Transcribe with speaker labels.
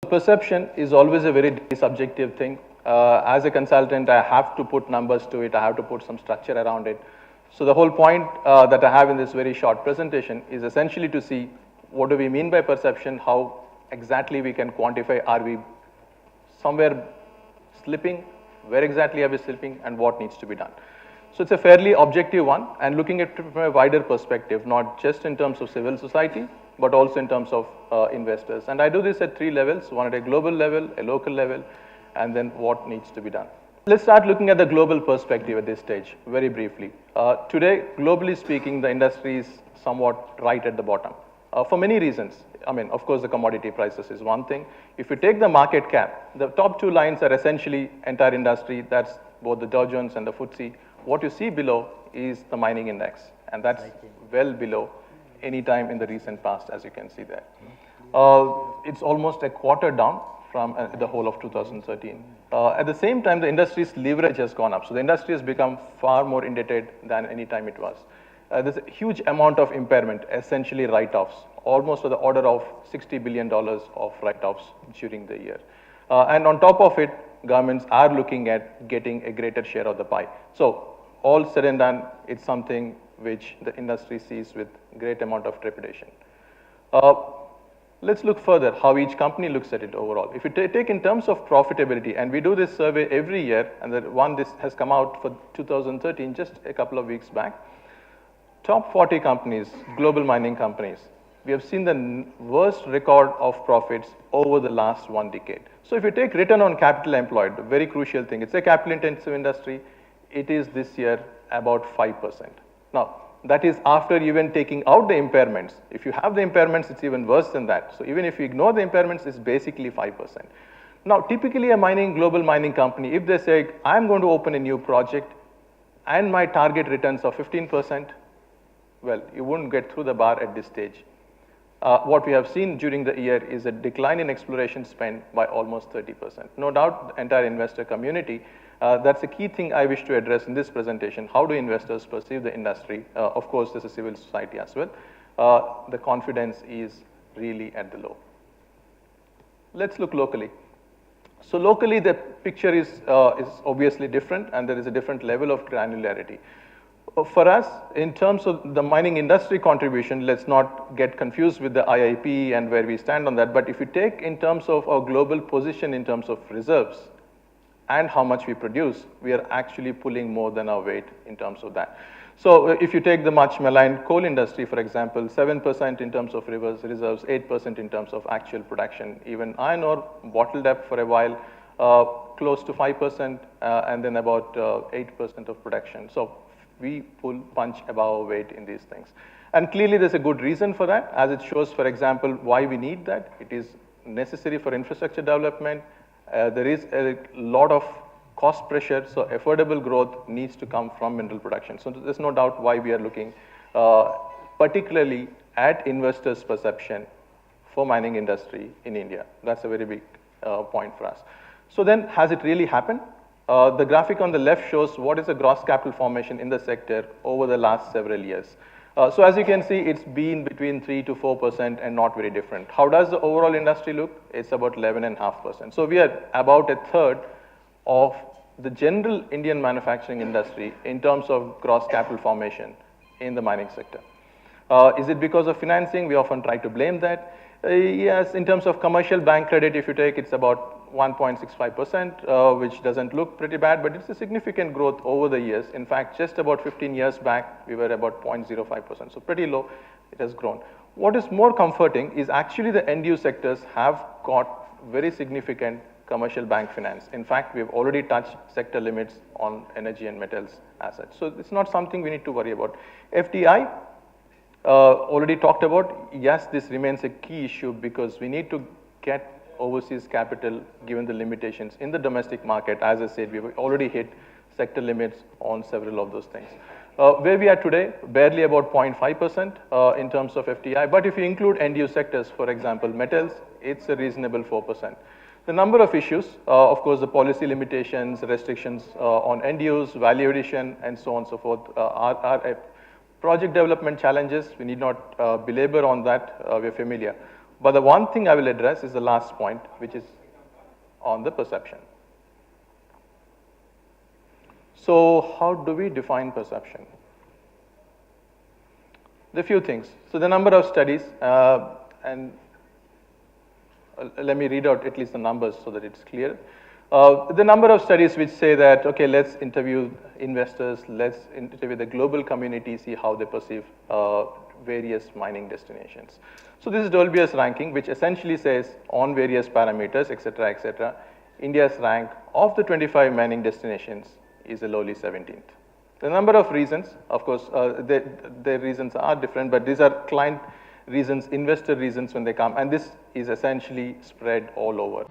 Speaker 1: Perception is always a very subjective thing. As a consultant, I have to put numbers to it. I have to put some structure around it. So the whole point that I have in this very short presentation is essentially to see what do we mean by perception, how exactly we can quantify, are we somewhere slipping, where exactly are we slipping, and what needs to be done. So it's a fairly objective one, and looking at it from a wider perspective, not just in terms of civil society, but also in terms of investors. And I do this at three levels, one at a global level, a local level, and then what needs to be done. Let's start looking at the global perspective at this stage, very briefly. Today, globally speaking, the industry is somewhat right at the bottom for many reasons. I mean, of course, the commodity prices is one thing. If you take the market cap, the top two lines are essentially entire industry, that's both the Dow Jones and the FTSE. What you see below is the mining index, and that's well below any time in the recent past, as you can see there. It's almost a quarter down from the whole of 2013. At the same time, the industry's leverage has gone up. So the industry has become far more indebted than any time it was. There's a huge amount of impairment, essentially write-offs, almost to the order of $60 billion of write-offs during the year. And on top of it, governments are looking at getting a greater share of the pie. So all said and done, it's something which the industry sees with great amount of trepidation. Let's look further how each company looks at it overall. If you take in terms of profitability, and we do this survey every year, and the one this has come out for 2013 just a couple of weeks back. Top 40 companies, global mining companies, we have seen the worst record of profits over the last 1 decade. So if you take return on capital employed, a very crucial thing, it's a capital intensive industry, it is this year about 5%. Now, that is after even taking out the impairments. If you have the impairments, it's even worse than that. So even if you ignore the impairments, it's basically 5%. Now, typically a global mining company, if they say, I'm going to open a new project and my target returns are 15%, well, you wouldn't get through the bar at this stage. What we have seen during the year is a decline in exploration spend by almost 30%. No doubt, the entire investor community, that's a key thing I wish to address in this presentation. How do investors perceive the industry? Of course, there's a civil society as well. The confidence is really at the low. Let's look locally. So locally, the picture is obviously different, and there is a different level of granularity. For us, in terms of the mining industry contribution, let's not get confused with the IIP and where we stand on that. But if you take in terms of our global position in terms of reserves and how much we produce, we are actually pulling more than our weight in terms of that. So if you take the much maligned coal industry, for example, 7% in terms of reserves, 8% in terms of actual production. Even iron ore bottled up for a while, close to 5%, and then about 8% of production. So we punch above our weight in these things. And clearly there's a good reason for that, as it shows, for example, why we need that. It is necessary for infrastructure development. There is a lot of cost pressure, so affordable growth needs to come from mineral production. So there's no doubt why we are looking particularly at investors' perception for mining industry in India. That's a very big point for us. So then, has it really happened? The graphic on the left shows what is the gross capital formation in the sector over the last several years. So as you can see, it's been between 3 to 4% and not very different. How does the overall industry look? It's about 11.5%. So we are about a third of the general Indian manufacturing industry in terms of gross capital formation in the mining sector. Is it because of financing? We often try to blame that. Yes, in terms of commercial bank credit, if you take, it's about 1.65%, which doesn't look pretty bad, but it's a significant growth over the years. In fact, just about 15 years back, we were about 0.05%, so pretty low, it has grown. What is more comforting is actually the end-use sectors have got very significant commercial bank finance. In fact, we've already touched sector limits on energy and metals assets. So it's not something we need to worry about. FDI, already talked about. Yes, this remains a key issue because we need to get overseas capital given the limitations in the domestic market. As I said, we've already hit sector limits on several of those things. Where we are today, barely about 0.5% in terms of FDI. But if you include end-use sectors, for example, metals, it's a reasonable 4%. The number of issues, of course, the policy limitations, restrictions on end use, value addition, and so on and so forth are project development challenges. We need not belabor on that, we're familiar. But the one thing I will address is the last point, which is on the perception. So how do we define perception? There are a few things. So the number of studies, and let me read out at least the numbers so that it's clear. The number of studies which say that, okay, let's interview investors, let's interview the global community, see how they perceive various mining destinations. So this is Dolbear's ranking, which essentially says on various parameters, et cetera, India's rank of the 25 mining destinations is a lowly 17th. The number of reasons, of course, their reasons are different, but these are client reasons, investor reasons when they come, and this is essentially spread all over.